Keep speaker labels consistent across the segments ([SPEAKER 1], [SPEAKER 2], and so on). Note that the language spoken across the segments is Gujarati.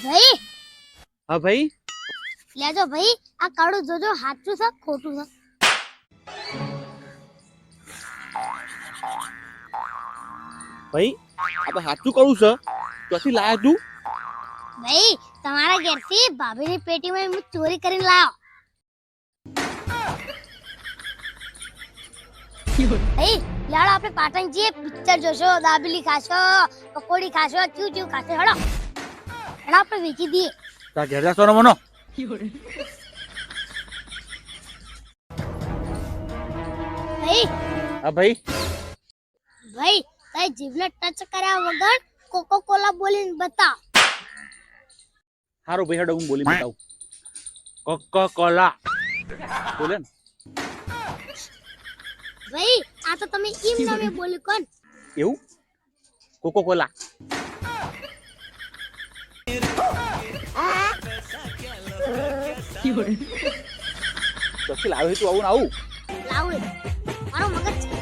[SPEAKER 1] ભાઈ
[SPEAKER 2] હા ભાઈ
[SPEAKER 1] લેજો ભાઈ આ કાળું જોજો સાચું છે ખોટું છે
[SPEAKER 2] ભાઈ આ તો સાચું કહું છે ક્યાંથી લાયા તું
[SPEAKER 1] ભાઈ તમારા ઘરથી ભાભીની પેટીમાં હું ચોરી કરીને લાવ્યો ભાઈ લાડો આપણે પાટણ જઈએ પિક્ચર જોશો દાબેલી ખાશો પકોડી ખાશો ચૂ ખાશો હેડો આપણે વેચી દઈએ
[SPEAKER 2] તા ઘેર જા સોનો મનો
[SPEAKER 1] ભાઈ
[SPEAKER 2] હા ભાઈ
[SPEAKER 1] ભાઈ તારી જીભને ટચ કર્યા વગર કોકો કોલા બોલીને બતાવ
[SPEAKER 2] હારું ભાઈ હેડો હું બોલી બતાવું કોકો કોલા બોલે ને
[SPEAKER 1] ભાઈ આ તો તમે ઈમ નામે બોલ્યું કોણ
[SPEAKER 2] એવું કોકો કોલા ક્યાંથી લાવ્યો તું આવું ને આવું
[SPEAKER 1] લાવું મારો મગજ છે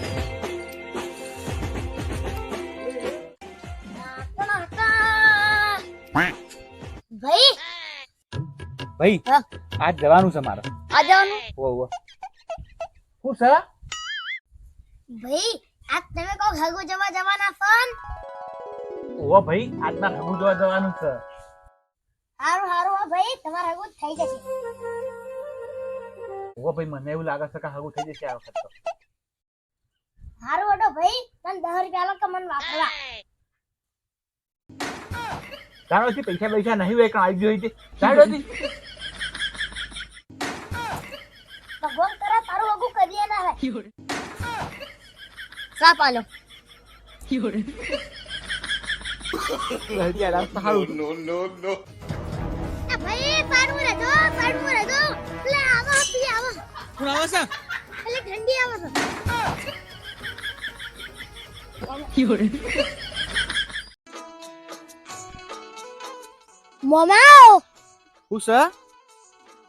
[SPEAKER 1] ભાઈ
[SPEAKER 2] ભાઈ
[SPEAKER 1] હા
[SPEAKER 2] આજ જવાનું છે મારે
[SPEAKER 1] આ જવાનું
[SPEAKER 2] ઓ શું છે
[SPEAKER 1] ભાઈ આજ તમે કોક હગો જવાના ફોન
[SPEAKER 2] ઓ ભાઈ આજના હગું જોવા જવાનું છે
[SPEAKER 1] હારું હો ભાઈ તમારા હગો થઈ જશે
[SPEAKER 2] ઓ ભાઈ મને એવું લાગે છે કે હગું થઈ જશે આ વખત તો
[SPEAKER 1] હારું હડો ભાઈ તને 10 રૂપિયા લો કે મને વાપરવા
[SPEAKER 2] તારો થી પૈસા નહીં હોય કે આવી ગયો છે તારો થી
[SPEAKER 1] ભગવાન કરે તારું હગું કરીએ ના હે સાપ આલો
[SPEAKER 3] No.
[SPEAKER 1] આ ભાઈ પાડવું રહેજો લે આવો પી આવો
[SPEAKER 2] કોણ આવે છે
[SPEAKER 1] એટલે ઠંડી આવે છે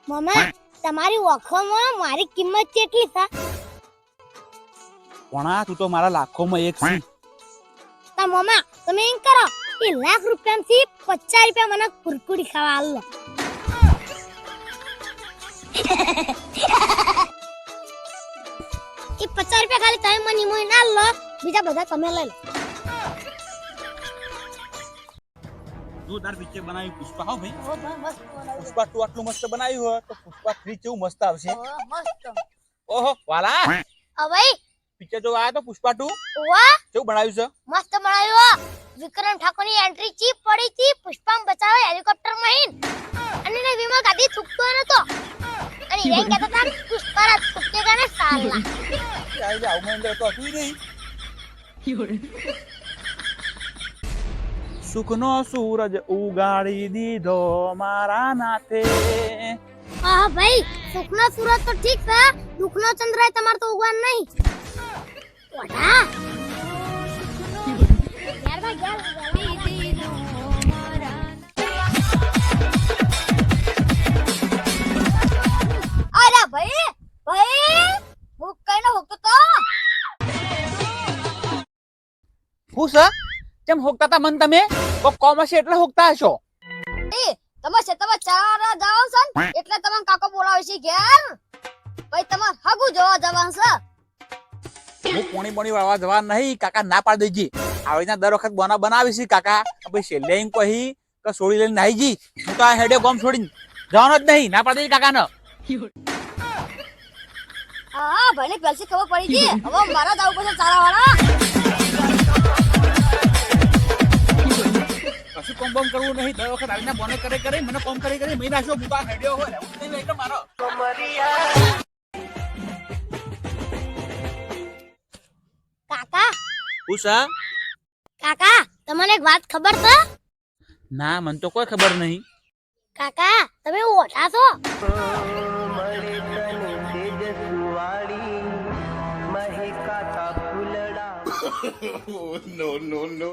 [SPEAKER 1] મમા તમારી ઓખોમાં મારી કિંમત કેટલી છે
[SPEAKER 2] કોણા તું તો મારા લાખોમાં એક છે
[SPEAKER 1] તા મમા તમે એમ કરો એ લાખ રૂપિયાથી 50 રૂપિયા મને કુરકુરી ખાવા આલો એ 50 રૂપિયા ખાલી તમે મને મોય ના લો બીજા બધા તમે લઈ લો
[SPEAKER 2] જોરદાર પિક્ચર બનાવ્યું પુષ્પા હો ભાઈ
[SPEAKER 1] ઓ મસ્ત બનાવ્યું
[SPEAKER 2] પુષ્પા 2 આટલું મસ્ત બનાવ્યું હોય તો પુષ્પા 3 કેવું મસ્ત આવશે
[SPEAKER 1] મસ્ત
[SPEAKER 2] ઓહો વાલા
[SPEAKER 1] ઓ ભાઈ
[SPEAKER 2] પિક્ચર જો આયા તો પુષ્પા 2
[SPEAKER 1] વાહ
[SPEAKER 2] કેવું બનાવ્યું છે
[SPEAKER 1] મસ્ત બનાવ્યું વિક્રમ ઠાકોરની એન્ટ્રી ચીપ પડી હતી પુષ્પામ બચાવે હેલિકોપ્ટર માં હિન અને ને વિમા ગાડી થૂકતો નતો અને એ કહેતા હતા પુષ્પા થૂકેગા ને સાલા
[SPEAKER 2] આઈ જાવ મેં તો હતું નહીં સુખનો સૂરજ ઉગાડી દીધો મારા નાથે
[SPEAKER 1] હા ભાઈ સુખનો સૂરજ તો ઠીક છે દુખનો ચંદ્ર તમાર તો ઉગવાન નહીં ઓઢા અરે ભાઈ હું કઈ ન હોતો તો
[SPEAKER 2] હું છે કેમ હોકતા તા મન તમે કોમર્સ એટલે હોકતા હશો
[SPEAKER 1] તમે ચારા જાવ છો ને એટલે તમે કાકો બોલાવે છે ઘેર ભાઈ તમાર હગુ જોવા જવાનું છે
[SPEAKER 2] હું પોણી વાળવા જવા નહીં કાકા ના પાડી દેજી આવી ના દર વખત બનાવી છે કાકા પછી છેલ્લે એમ કહી કે છોડી લઈને નાઈ જી હું તો આ હેડે ગોમ છોડીને જવાનું જ નહીં ના પાડી દેજી કાકા ને
[SPEAKER 1] હા ભાઈને પહેલથી ખબર પડી ગઈ હવે મારા જાવ પછી ચારા વાળા
[SPEAKER 2] કશું કોમ બોમ કરવું નહીં દર વખત આવીને બોને કરે મને કોમ કરી મહી નાખ્યો હું તો આ હેડ્યો હોય એવું નહીં એટલે મારો
[SPEAKER 1] કાકા
[SPEAKER 2] ઉષા
[SPEAKER 1] કાકા તમને એક વાત ખબર છે
[SPEAKER 2] ના મને તો કોઈ ખબર નહીં
[SPEAKER 1] કાકા તમે ઓઠા છો
[SPEAKER 3] No.